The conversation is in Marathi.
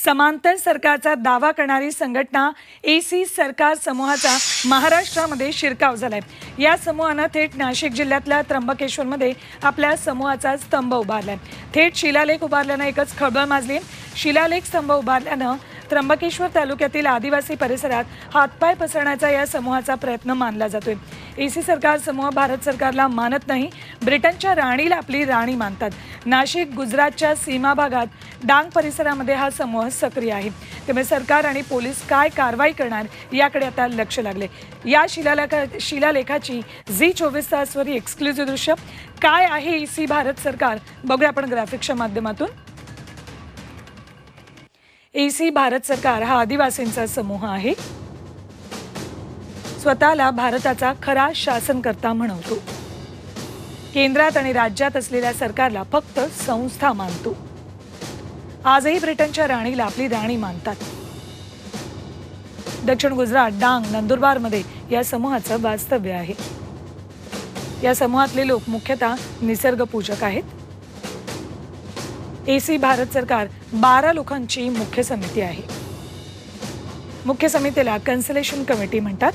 समांतर सरकारचा दावा करणारी संघटना एसी सरकार समूहाचा महाराष्ट्रामध्ये शिरकाव झालाय। या समूहानं थेट नाशिक जिल्ह्यातल्या त्र्यंबकेश्वरमध्ये आपल्या समूहाचा स्तंभ उभारलाय। थेट शिलालेख उभारल्यानं एकच खळबळ माजली। शिलालेख स्तंभ उभारल्यानं त्र्यंबकेश्वर तालुक्यातील आदिवासी परिसरात हातपाय पसरण्याचा या समूहाचा प्रयत्न मानला जातोय। एसी सरकार समूह भारत सरकारला मानत नाही, ब्रिटनच्या राणीला आपली राणी मानतात। नाशिक गुजरातच्या सीमा भागात डांग परिसरामध्ये हा समूह सक्रिय आहे। त्यामुळे सरकार आणि पोलीस काय कारवाई करणार याकडे आता लक्ष लागले। या शिलालेखाची झी24 तासवरील एक्सक्लुझिव्ह दृश्य काय आहे एसी भारत सरकार बघूया आपण ग्राफिक्सच्या माध्यमातून। एसी भारत सरकार हा आदिवासींचा समूह आहे। स्वतःला भारताचा खरा शासनकर्ता म्हणवतो। केंद्रात आणि राज्यात असलेल्या सरकारला फक्त संस्था मानतो। आजही ब्रिटनच्या राणीला आपली राणी मानतात। दक्षिण गुजरात, डांग, नंदुरबारमध्ये या समूहाचं वास्तव्य आहे। या समूहातले लोक मुख्यतः निसर्गपूजक आहेत। एसी भारत सरकार 12 लोकांची मुख्य समिती आहे। मुख्य समितीला कन्सलेशन कमिटी म्हणतात।